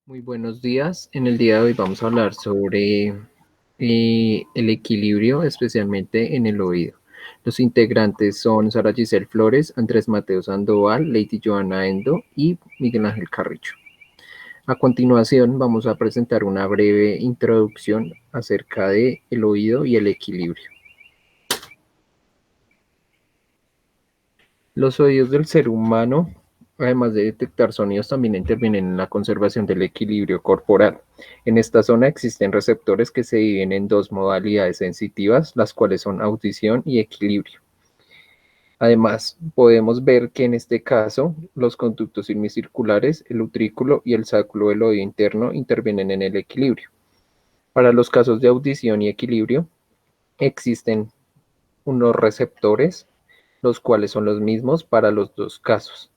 Muy buenos días. En el día de hoy vamos a hablar sobre el equilibrio, especialmente en el oído. Los integrantes son Sara Giselle Flores, Andrés Mateo Sandoval, Lady Joana Endo y Miguel Ángel Carrillo. A continuación vamos a presentar una breve introducción acerca de el oído y el equilibrio. Los oídos del ser humano, además de detectar sonidos, también intervienen en la conservación del equilibrio corporal. En esta zona existen receptores que se dividen en dos modalidades sensitivas, las cuales son audición y equilibrio. Además, podemos ver que en este caso los conductos semicirculares, el utrículo y el sacro del oído interno intervienen en el equilibrio. Para los casos de audición y equilibrio, existen unos receptores, los cuales son los mismos para los dos casos.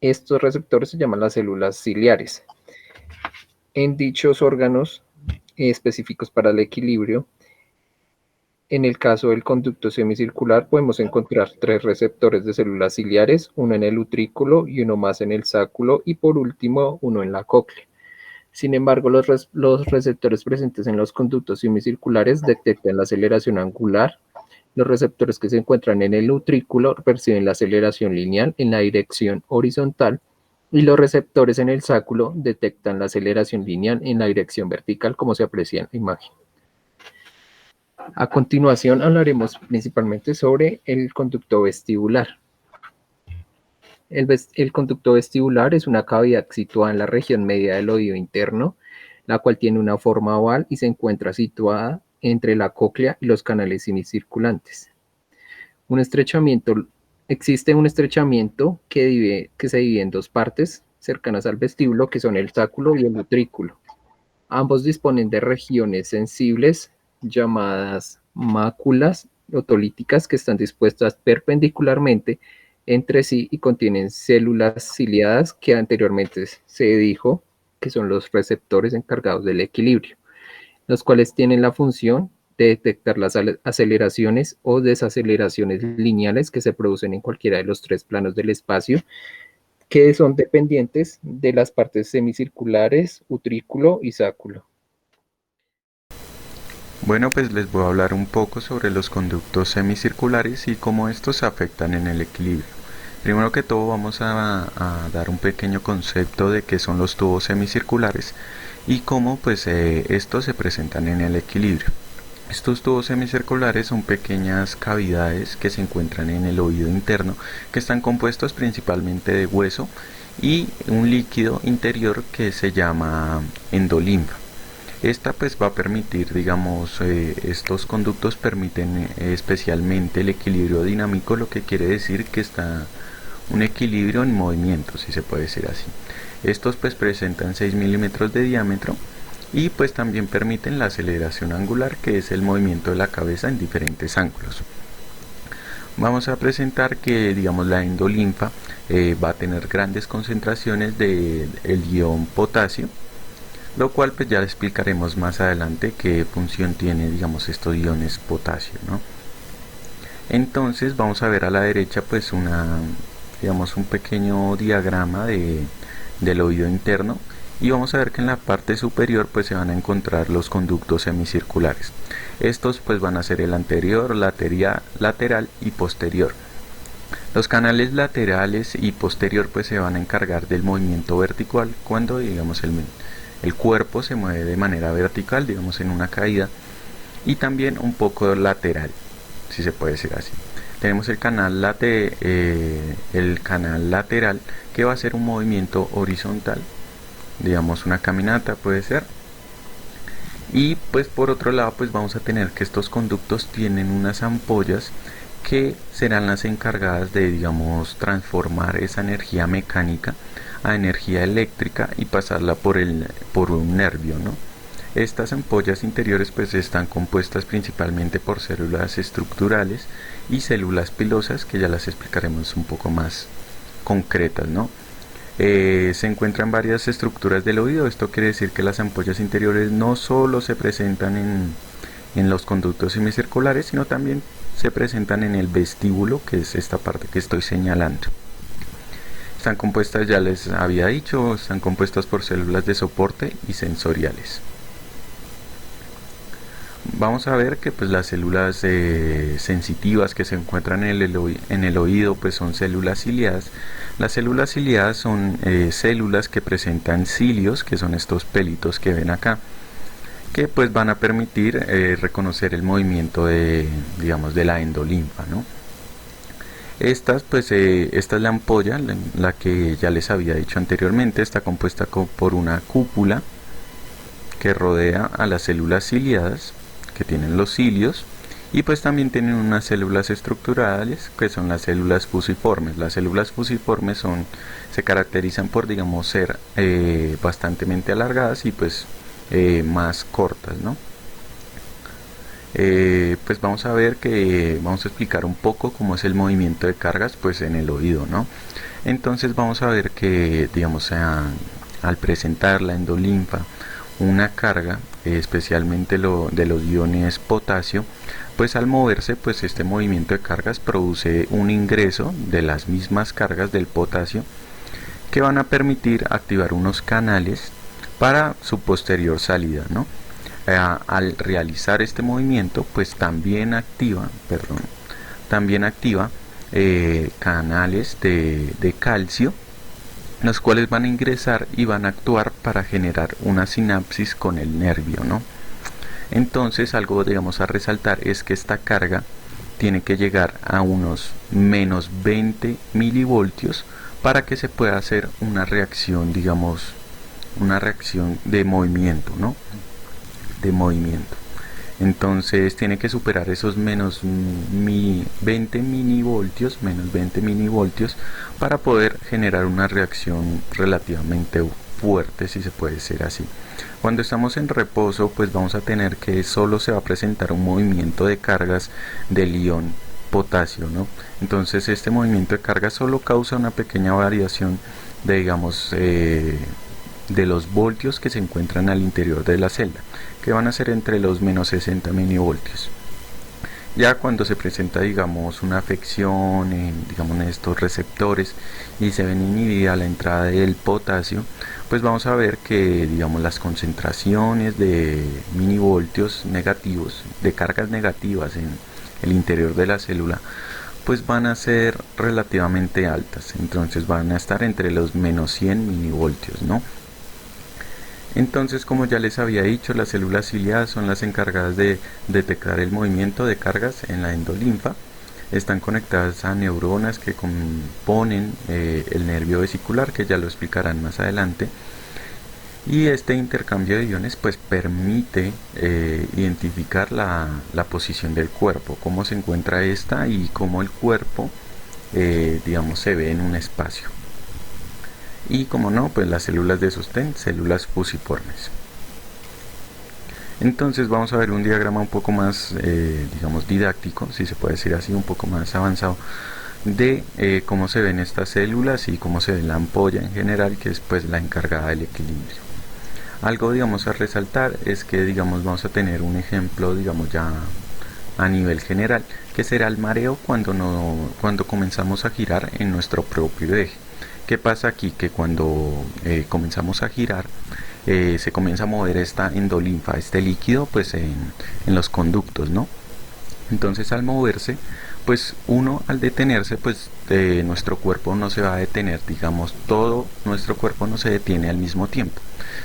Estos receptores se llaman las células ciliares. En dichos órganos específicos para el equilibrio, en el caso del conducto semicircular podemos encontrar tres receptores de células ciliares, uno en el utrículo y uno más en el sáculo y por último uno en la cóclea. Sin embargo, los receptores presentes en los conductos semicirculares detectan la aceleración angular. Los receptores que se encuentran en el utrículo perciben la aceleración lineal en la dirección horizontal y los receptores en el sáculo detectan la aceleración lineal en la dirección vertical, como se aprecia en la imagen. A continuación hablaremos principalmente sobre el conducto vestibular. El conducto vestibular es una cavidad situada en la región media del oído interno, la cual tiene una forma oval y se encuentra situada entre la cóclea y los canales semicirculantes. Un estrechamiento, existe un estrechamiento que se divide en dos partes cercanas al vestíbulo, que son el sáculo y el utrículo. Ambos disponen de regiones sensibles llamadas máculas otolíticas que están dispuestas perpendicularmente entre sí y contienen células ciliadas que anteriormente se dijo que son los receptores encargados del equilibrio, los cuales tienen la función de detectar las aceleraciones o desaceleraciones lineales que se producen en cualquiera de los tres planos del espacio, que son dependientes de las partes semicirculares, utrículo y sáculo. Bueno, pues les voy a hablar un poco sobre los conductos semicirculares y cómo estos afectan en el equilibrio. Primero que todo vamos a dar un pequeño concepto de qué son los tubos semicirculares y cómo pues estos se presentan en el equilibrio. Estos tubos semicirculares son pequeñas cavidades que se encuentran en el oído interno que están compuestos principalmente de hueso y un líquido interior que se llama endolinfa. Esta pues va a permitir, digamos, estos conductos permiten especialmente el equilibrio dinámico, lo que quiere decir que está un equilibrio en movimiento, si se puede decir así. Estos pues presentan 6 milímetros de diámetro y pues también permiten la aceleración angular, que es el movimiento de la cabeza en diferentes ángulos. Vamos a presentar que, digamos, la endolinfa va a tener grandes concentraciones del ion potasio, lo cual pues ya explicaremos más adelante qué función tiene, digamos, estos iones potasio, ¿no? Entonces vamos a ver a la derecha pues digamos, un pequeño diagrama del oído interno y vamos a ver que en la parte superior pues se van a encontrar los conductos semicirculares. Estos pues van a ser el anterior, lateral y posterior. Los canales laterales y posterior pues se van a encargar del movimiento vertical cuando, digamos, el cuerpo se mueve de manera vertical, digamos, en una caída, y también un poco lateral, si se puede decir así. Tenemos el canal lateral, que va a ser un movimiento horizontal, digamos una caminata puede ser. Y pues por otro lado pues vamos a tener que estos conductos tienen unas ampollas que serán las encargadas de, digamos, transformar esa energía mecánica a energía eléctrica y pasarla por un nervio, ¿no? Estas ampollas interiores pues están compuestas principalmente por células estructurales y células pilosas, que ya las explicaremos un poco más concretas, ¿no? Se encuentran varias estructuras del oído. Esto quiere decir que las ampollas interiores no solo se presentan en los conductos semicirculares, sino también se presentan en el vestíbulo, que es esta parte que estoy señalando. Están compuestas, ya les había dicho, están compuestas por células de soporte y sensoriales. Vamos a ver que pues las células sensitivas que se encuentran en el oído pues son células ciliadas. Las células ciliadas son células que presentan cilios, que son estos pelitos que ven acá, que pues van a permitir reconocer el movimiento digamos, de la endolinfa, ¿no? Esta es la ampolla, la que ya les había dicho anteriormente, está compuesta por una cúpula que rodea a las células ciliadas, que tienen los cilios, y pues también tienen unas células estructurales que son las células fusiformes. Las células fusiformes se caracterizan por, digamos, ser bastante alargadas y pues más cortas, ¿no? Pues vamos a ver que vamos a explicar un poco cómo es el movimiento de cargas pues en el oído, ¿no? Entonces vamos a ver que, digamos, al presentar la endolinfa una carga, especialmente de los iones potasio, pues al moverse, pues este movimiento de cargas produce un ingreso de las mismas cargas del potasio que van a permitir activar unos canales para su posterior salida, ¿no? Al realizar este movimiento, pues también activa canales de calcio, los cuales van a ingresar y van a actuar para generar una sinapsis con el nervio, ¿no? Entonces, algo, digamos, a resaltar es que esta carga tiene que llegar a unos menos 20 milivoltios para que se pueda hacer una reacción, digamos, una reacción de movimiento, ¿no? De movimiento. Entonces tiene que superar esos menos 20 milivoltios para poder generar una reacción relativamente fuerte, si se puede decir así. Cuando estamos en reposo, pues vamos a tener que solo se va a presentar un movimiento de cargas del ion potasio, ¿no? Entonces este movimiento de carga solo causa una pequeña variación de, digamos, de los voltios que se encuentran al interior de la celda, que van a ser entre los menos 60 milivoltios. Ya cuando se presenta, digamos, una afección digamos, en estos receptores y se ven inhibida la entrada del potasio, pues vamos a ver que, digamos, las concentraciones de milivoltios negativos, de cargas negativas en el interior de la célula, pues van a ser relativamente altas. Entonces van a estar entre los menos 100 milivoltios, ¿no? Entonces, como ya les había dicho, las células ciliadas son las encargadas de detectar el movimiento de cargas en la endolinfa. Están conectadas a neuronas que componen el nervio vesicular, que ya lo explicarán más adelante. Y este intercambio de iones pues permite identificar la posición del cuerpo, cómo se encuentra esta y cómo el cuerpo, digamos, se ve en un espacio. Y como no, pues las células de sostén, células fusiformes. Entonces vamos a ver un diagrama un poco más, digamos, didáctico, si se puede decir así, un poco más avanzado, de cómo se ven estas células y cómo se ve la ampolla en general, que es pues la encargada del equilibrio. Algo, digamos, a resaltar es que, digamos, vamos a tener un ejemplo, digamos, ya a nivel general, que será el mareo cuando comenzamos a girar en nuestro propio eje. ¿Qué pasa aquí? Que cuando comenzamos a girar, se comienza a mover esta endolinfa, este líquido, pues en los conductos, ¿no? Entonces al moverse, pues uno al detenerse, pues nuestro cuerpo no se va a detener, digamos, todo nuestro cuerpo no se detiene al mismo tiempo,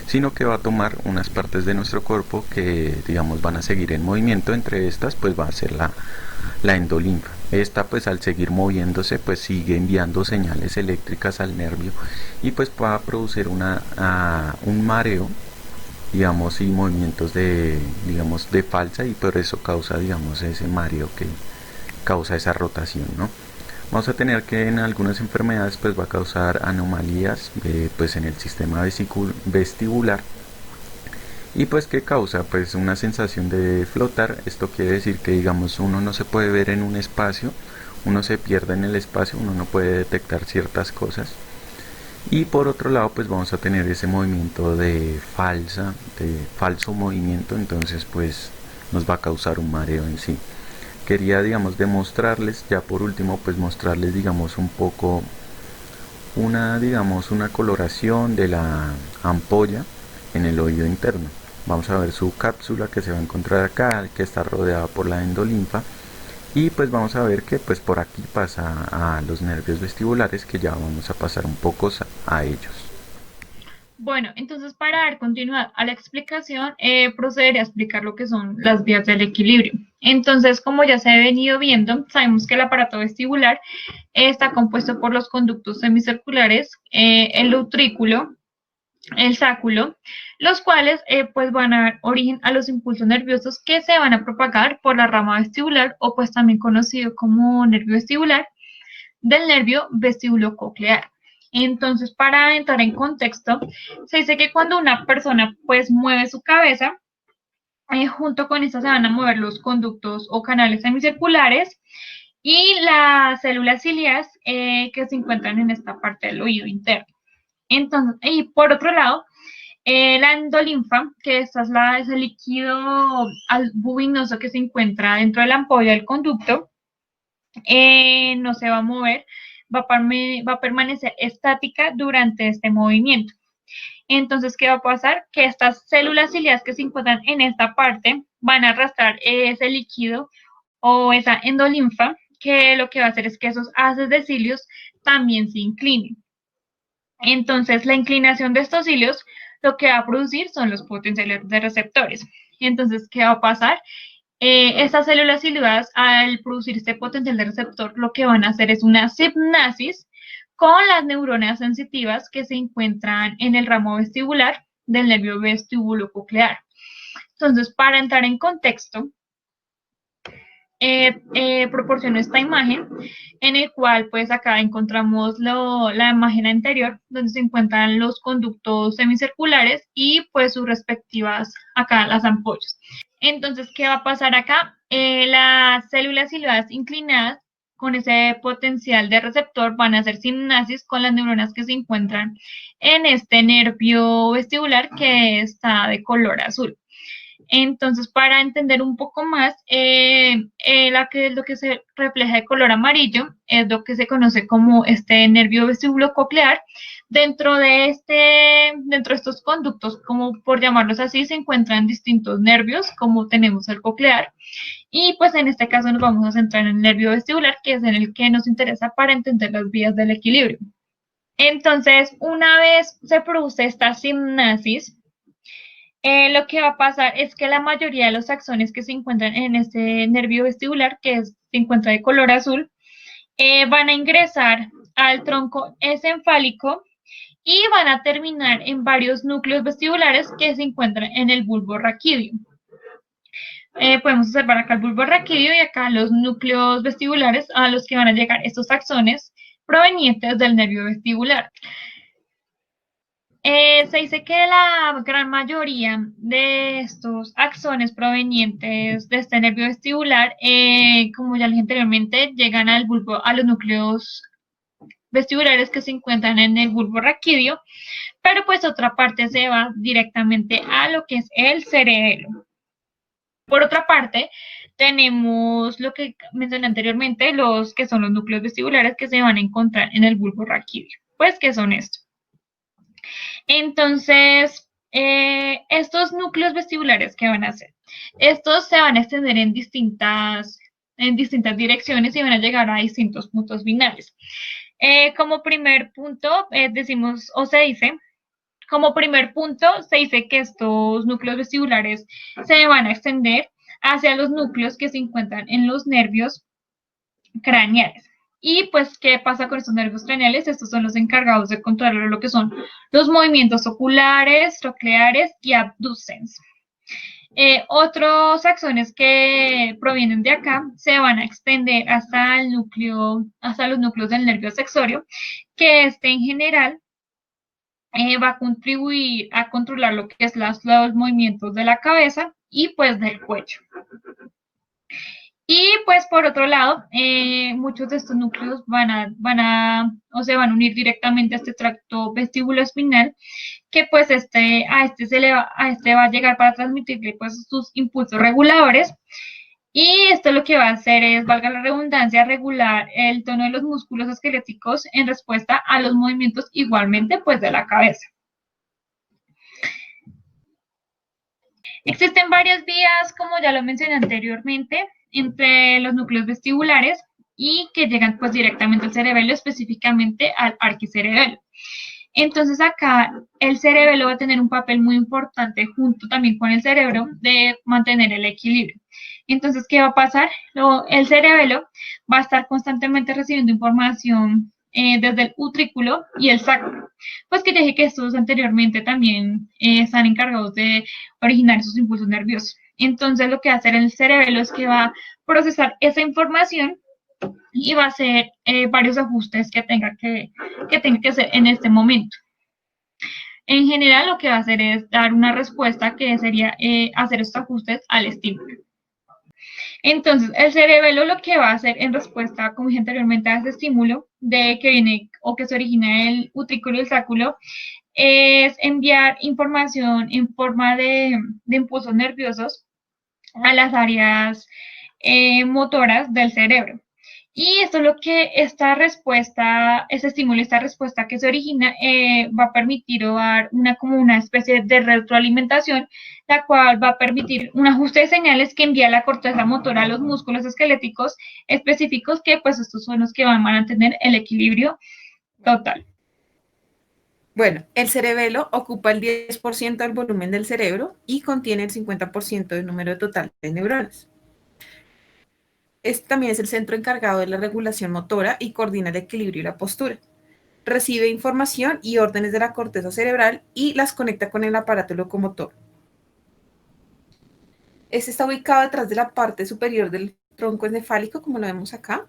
sino que va a tomar unas partes de nuestro cuerpo que, digamos, van a seguir en movimiento. Entre estas pues va a ser la endolinfa. Esta pues al seguir moviéndose pues sigue enviando señales eléctricas al nervio y pues va a producir un mareo, digamos, y movimientos digamos, de falsa, y por eso causa, digamos, ese mareo que causa esa rotación, ¿no? Vamos a tener que en algunas enfermedades pues va a causar anomalías pues en el sistema vestibular. Y pues qué causa, pues una sensación de flotar. Esto quiere decir que, digamos, uno no se puede ver en un espacio, uno se pierde en el espacio, uno no puede detectar ciertas cosas. Y por otro lado pues vamos a tener ese movimiento de falso movimiento, entonces pues nos va a causar un mareo en sí. Quería, digamos, demostrarles, ya por último, pues mostrarles, digamos, un poco digamos, una coloración de la ampolla en el oído interno. Vamos a ver su cápsula que se va a encontrar acá, que está rodeada por la endolinfa. Y pues vamos a ver que pues por aquí pasa a los nervios vestibulares, que ya vamos a pasar un poco a ellos. Bueno, entonces para dar continuidad a la explicación, procederé a explicar lo que son las vías del equilibrio. Entonces, como ya se ha venido viendo, sabemos que el aparato vestibular está compuesto por los conductos semicirculares, el utrículo, el sáculo, los cuales pues van a dar origen a los impulsos nerviosos que se van a propagar por la rama vestibular o pues también conocido como nervio vestibular del nervio vestibulococlear. Entonces, para entrar en contexto, se dice que cuando una persona pues mueve su cabeza, junto con esta se van a mover los conductos o canales semicirculares y las células ciliares que se encuentran en esta parte del oído interno. Entonces, y por otro lado, la endolinfa, que esta es ese líquido albuminoso que se encuentra dentro de la ampolla del conducto, no se va a mover, va a permanecer estática durante este movimiento. Entonces, ¿qué va a pasar? Que estas células ciliares que se encuentran en esta parte van a arrastrar ese líquido o esa endolinfa, que lo que va a hacer es que esos haces de cilios también se inclinen. Entonces, la inclinación de estos cilios lo que va a producir son los potenciales de receptores. Entonces, ¿qué va a pasar? Estas células ciliadas, al producir este potencial de receptor, lo que van a hacer es una sinapsis con las neuronas sensitivas que se encuentran en el ramo vestibular del nervio vestibulococlear. Entonces, para entrar en contexto, proporciono esta imagen en el cual pues acá encontramos la imagen anterior donde se encuentran los conductos semicirculares y pues sus respectivas acá las ampollas. Entonces, ¿qué va a pasar acá? Las células ciliadas inclinadas con ese potencial de receptor van a hacer sinapsis con las neuronas que se encuentran en este nervio vestibular que está de color azul. Entonces, para entender un poco más, lo que se refleja de color amarillo es lo que se conoce como este nervio vestibulococlear. Dentro de estos conductos, como por llamarlos así, se encuentran distintos nervios, como tenemos el coclear. Y pues en este caso nos vamos a centrar en el nervio vestibular, que es en el que nos interesa para entender las vías del equilibrio. Entonces, una vez se produce esta sinapsis, lo que va a pasar es que la mayoría de los axones que se encuentran en este nervio vestibular, se encuentra de color azul, van a ingresar al tronco encefálico y van a terminar en varios núcleos vestibulares que se encuentran en el bulbo raquídeo. Podemos observar acá el bulbo raquídeo y acá los núcleos vestibulares a los que van a llegar estos axones provenientes del nervio vestibular. Se dice que la gran mayoría de estos axones provenientes de este nervio vestibular, como ya les dije anteriormente, llegan al bulbo, a los núcleos vestibulares que se encuentran en el bulbo raquídeo, pero pues otra parte se va directamente a lo que es el cerebelo. Por otra parte, tenemos lo que mencioné anteriormente, los que son los núcleos vestibulares que se van a encontrar en el bulbo raquídeo. Pues, ¿qué son estos? Entonces, estos núcleos vestibulares, ¿qué van a hacer? Estos se van a extender en distintas direcciones y van a llegar a distintos puntos finales. Como primer punto, decimos, o se dice, como primer punto, se dice que estos núcleos vestibulares se van a extender hacia los núcleos que se encuentran en los nervios craneales. Y pues, ¿qué pasa con estos nervios craneales? Estos son los encargados de controlar lo que son los movimientos oculares, trocleares y abducens. Otros axones que provienen de acá se van a extender hasta el núcleo, hasta los núcleos del nervio accesorio, que este en general va a contribuir a controlar lo que es los movimientos de la cabeza y pues del cuello. Y pues por otro lado, muchos de estos núcleos o se van a unir directamente a este tracto vestibuloespinal, que pues a este va a llegar para transmitirle pues sus impulsos reguladores. Y esto lo que va a hacer es, valga la redundancia, regular el tono de los músculos esqueléticos en respuesta a los movimientos igualmente pues de la cabeza. Existen varias vías, como ya lo mencioné anteriormente, entre los núcleos vestibulares y que llegan pues directamente al cerebelo, específicamente al arquicerebelo. Entonces acá el cerebelo va a tener un papel muy importante junto también con el cerebro de mantener el equilibrio. Entonces, ¿qué va a pasar? El cerebelo va a estar constantemente recibiendo información desde el utrículo y el sacro. Pues que ya dije que estos anteriormente también están encargados de originar esos impulsos nerviosos. Entonces, lo que va a hacer el cerebelo es que va a procesar esa información y va a hacer varios ajustes que tenga que hacer en este momento. En general, lo que va a hacer es dar una respuesta que sería hacer estos ajustes al estímulo. Entonces, el cerebelo lo que va a hacer en respuesta, como dije anteriormente, a ese estímulo de que viene o que se origina el utrículo y el sáculo, es enviar información en forma de impulsos nerviosos a las áreas motoras del cerebro. Y esto es lo que esta respuesta, ese estímulo, esta respuesta que se origina, va a permitir o dar como una especie de retroalimentación, la cual va a permitir un ajuste de señales que envía la corteza motora a los músculos esqueléticos específicos, que pues estos son los que van a mantener el equilibrio total. Bueno, el cerebelo ocupa el 10% del volumen del cerebro y contiene el 50% del número total de neuronas. Este también es el centro encargado de la regulación motora y coordina el equilibrio y la postura. Recibe información y órdenes de la corteza cerebral y las conecta con el aparato locomotor. Este está ubicado detrás de la parte superior del tronco encefálico, como lo vemos acá,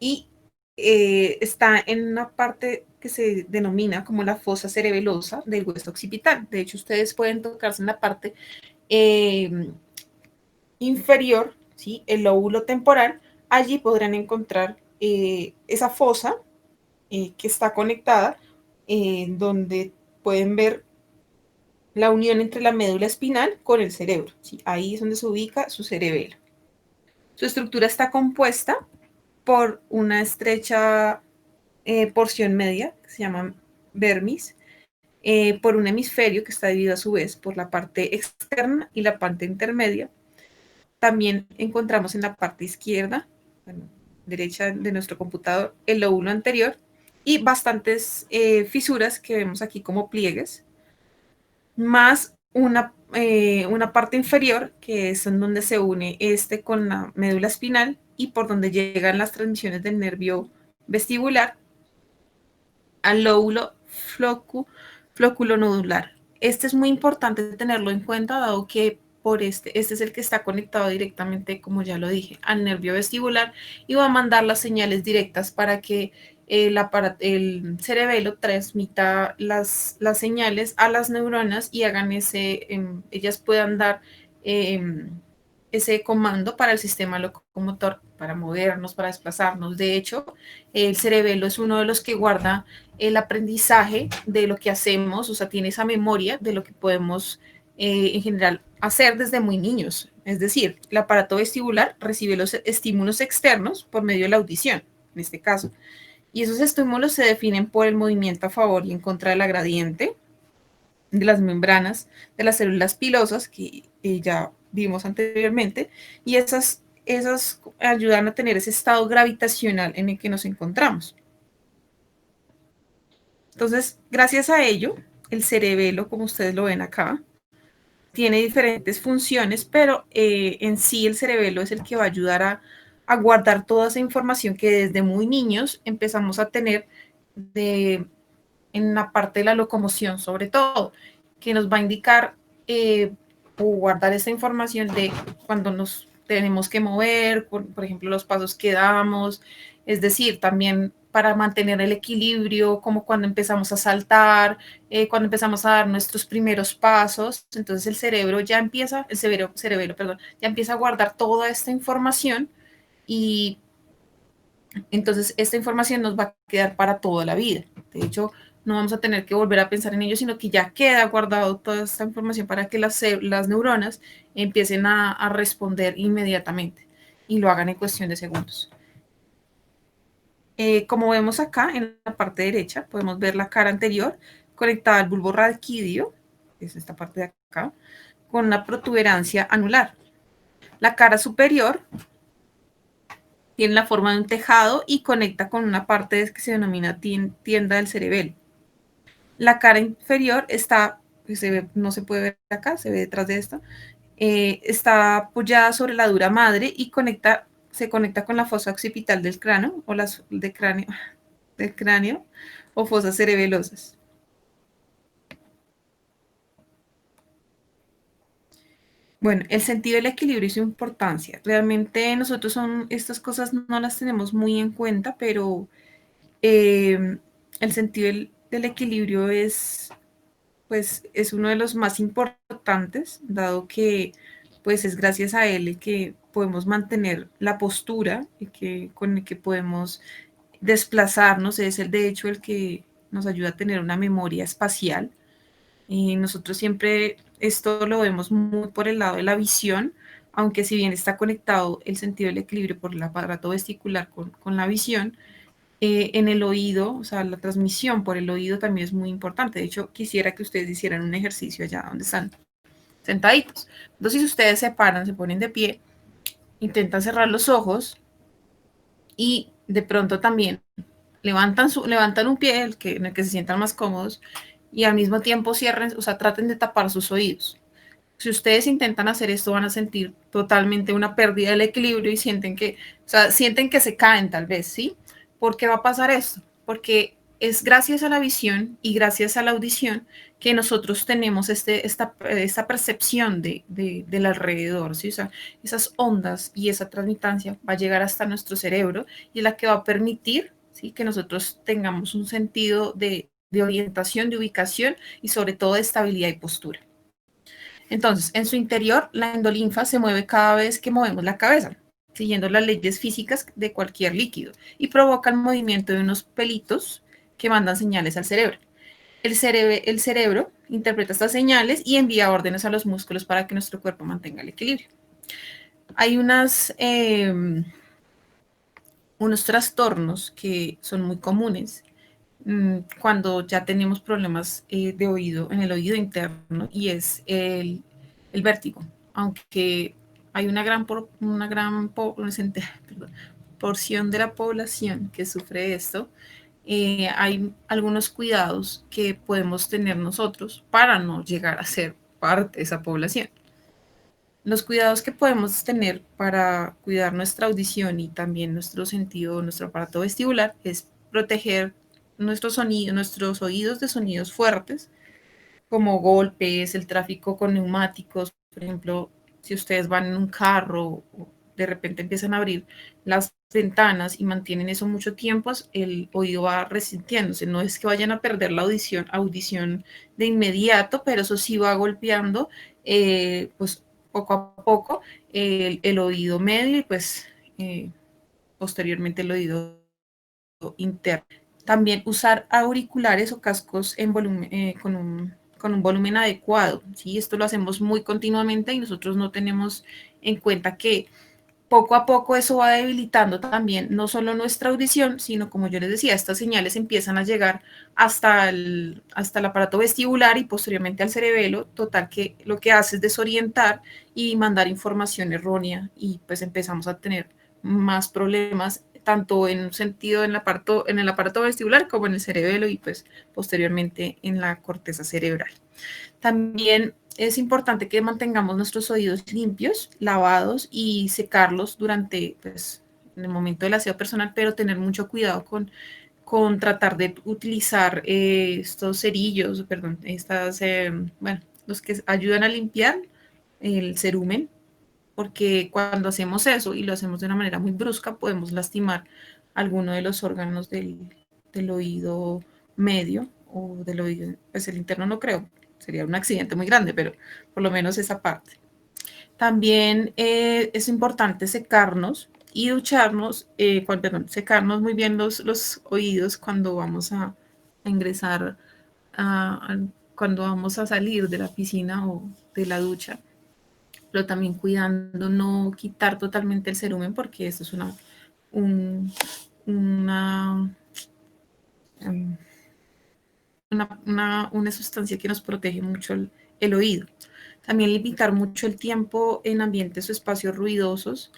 y está en una parte que se denomina como la fosa cerebelosa del hueso occipital. De hecho, ustedes pueden tocarse en la parte inferior, ¿sí? El lóbulo temporal. Allí podrán encontrar esa fosa que está conectada, donde pueden ver la unión entre la médula espinal con el cerebro, ¿sí? Ahí es donde se ubica su cerebelo. Su estructura está compuesta por una estrecha porción media, que se llama vermis, por un hemisferio que está dividido a su vez por la parte externa y la parte intermedia. También encontramos en la parte izquierda, bueno, derecha de nuestro computador, el lóbulo anterior y bastantes fisuras que vemos aquí como pliegues, más una parte inferior, que es en donde se une con la médula espinal y por donde llegan las transmisiones del nervio vestibular al lóbulo floculonodular. Este es muy importante tenerlo en cuenta, dado que este es el que está conectado directamente, como ya lo dije, al nervio vestibular y va a mandar las señales directas para que el cerebelo transmita las señales a las neuronas y hagan ellas puedan dar ese comando para el sistema locomotor, para movernos, para desplazarnos. De hecho, el cerebelo es uno de los que guarda el aprendizaje de lo que hacemos, o sea, tiene esa memoria de lo que podemos en general hacer desde muy niños. Es decir, el aparato vestibular recibe los estímulos externos por medio de la audición, en este caso. Y esos estímulos se definen por el movimiento a favor y en contra de la gradiente de las membranas de las células pilosas, que ya vimos anteriormente, y esas ayudan a tener ese estado gravitacional en el que nos encontramos. Entonces, gracias a ello, el cerebelo, como ustedes lo ven acá, tiene diferentes funciones, pero en sí el cerebelo es el que va a ayudar a guardar toda esa información que desde muy niños empezamos a tener en la parte de la locomoción, sobre todo, que nos va a indicar o guardar esa información de cuando nos tenemos que mover, por ejemplo, los pasos que damos, es decir, también para mantener el equilibrio, como cuando empezamos a saltar, cuando empezamos a dar nuestros primeros pasos. Entonces el cerebro ya empieza, ya empieza a guardar toda esta información y entonces esta información nos va a quedar para toda la vida. De hecho, no vamos a tener que volver a pensar en ello, sino que ya queda guardado toda esta información para que las neuronas empiecen a responder inmediatamente. y lo hagan en cuestión de segundos. Como vemos acá en la parte derecha, podemos ver la cara anterior conectada al bulbo raquídeo, que es esta parte de acá, con una protuberancia anular. La cara superior tiene la forma de un tejado y conecta con una parte que se denomina tienda del cerebelo. La cara inferior está, no se puede ver acá, se ve detrás de esta, está apoyada sobre la dura madre y se conecta con la fosa occipital del cráneo o del cráneo o fosas cerebelosas. Bueno, el sentido del equilibrio y su importancia. Realmente nosotros estas cosas no las tenemos muy en cuenta, pero el sentido del equilibrio pues, es uno de los más importantes, dado que pues, es gracias a él que podemos mantener la postura y con el que podemos desplazarnos. Es de hecho el que nos ayuda a tener una memoria espacial. Y nosotros siempre esto lo vemos muy por el lado de la visión, aunque si bien está conectado el sentido del equilibrio por el aparato vestibular con la visión, en el oído, o sea, la transmisión por el oído también es muy importante. De hecho, quisiera que ustedes hicieran un ejercicio allá donde están sentaditos. Entonces, si ustedes se paran, se ponen de pie, intentan cerrar los ojos y de pronto también levantan un pie en el que se sientan más cómodos y al mismo tiempo cierren, o sea, traten de tapar sus oídos. Si ustedes intentan hacer esto, van a sentir totalmente una pérdida del equilibrio y sienten que se caen tal vez, ¿sí? ¿Por qué va a pasar esto? Porque es gracias a la visión y gracias a la audición que nosotros tenemos esta percepción del alrededor, ¿sí? O sea, esas ondas y esa transmitancia va a llegar hasta nuestro cerebro y es la que va a permitir, ¿sí?, que nosotros tengamos un sentido de orientación, de ubicación y sobre todo de estabilidad y postura. Entonces, en su interior, la endolinfa se mueve cada vez que movemos la cabeza, siguiendo las leyes físicas de cualquier líquido, y provoca el movimiento de unos pelitos que mandan señales al cerebro. El cerebro interpreta estas señales y envía órdenes a los músculos para que nuestro cuerpo mantenga el equilibrio. Hay unos trastornos que son muy comunes cuando ya tenemos problemas de oído, en el oído interno, y es el vértigo. Aunque hay una gran porción de la población que sufre esto, hay algunos cuidados que podemos tener nosotros para no llegar a ser parte de esa población. Los cuidados que podemos tener para cuidar nuestra audición y también nuestro sentido, nuestro aparato vestibular, es proteger nuestros oídos de sonidos fuertes, como golpes, el tráfico con neumáticos. Por ejemplo, si ustedes van en un carro, de repente empiezan a abrir las ventanas y mantienen eso mucho tiempo, el oído va resintiéndose. No es que vayan a perder la audición de inmediato, pero eso sí va golpeando, pues poco a poco, el oído medio y pues posteriormente el oído interno. También usar auriculares o cascos con un volumen adecuado, ¿sí? Esto lo hacemos muy continuamente y nosotros no tenemos en cuenta que poco a poco eso va debilitando también no solo nuestra audición, sino, como yo les decía, estas señales empiezan a llegar hasta el aparato vestibular y posteriormente al cerebelo, total que lo que hace es desorientar y mandar información errónea y pues empezamos a tener más problemas tanto en un sentido en el aparato vestibular como en el cerebelo y pues posteriormente en la corteza cerebral. También es importante que mantengamos nuestros oídos limpios, lavados y secarlos durante, pues, en el momento del aseo personal, pero tener mucho cuidado con tratar de utilizar estos cerillos, perdón, los que ayudan a limpiar el cerumen, porque cuando hacemos eso y lo hacemos de una manera muy brusca, podemos lastimar alguno de los órganos del oído medio o del oído, pues el interno no creo, sería un accidente muy grande, pero por lo menos esa parte. También es importante secarnos y ducharnos, secarnos muy bien los oídos cuando vamos a ingresar, cuando vamos a salir de la piscina o de la ducha, pero también cuidando no quitar totalmente el cerumen, porque esto es una sustancia que nos protege mucho el oído. También limitar mucho el tiempo en ambientes o espacios ruidosos.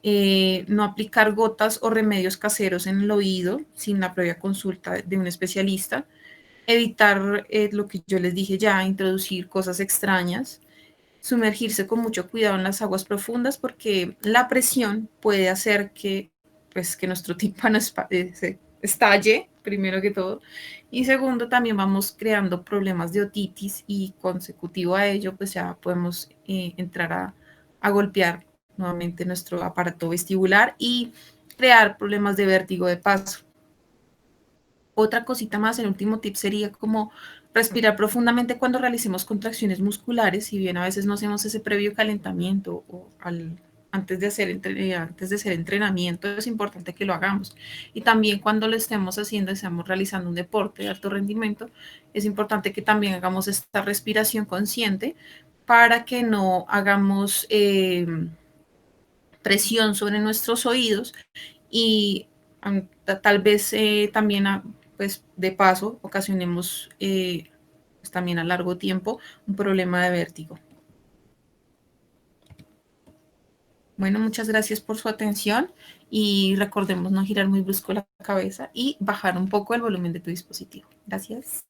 No aplicar gotas o remedios caseros en el oído sin la previa consulta de un especialista. Evitar lo que yo les dije ya, introducir cosas extrañas. Sumergirse con mucho cuidado en las aguas profundas porque la presión puede hacer que, pues, que nuestro tímpano se estalle, primero que todo. Y segundo, también vamos creando problemas de otitis y consecutivo a ello, pues ya podemos entrar a golpear nuevamente nuestro aparato vestibular y crear problemas de vértigo de paso. Otra cosita más, el último tip sería como respirar profundamente cuando realicemos contracciones musculares, si bien a veces no hacemos ese previo calentamiento o antes de hacer entrenamiento, es importante que lo hagamos. Y también cuando lo estemos haciendo, estamos realizando un deporte de alto rendimiento, es importante que también hagamos esta respiración consciente para que no hagamos presión sobre nuestros oídos y tal vez también pues de paso ocasionemos pues también a largo tiempo un problema de vértigo. Bueno, muchas gracias por su atención y recordemos no girar muy brusco la cabeza y bajar un poco el volumen de tu dispositivo. Gracias.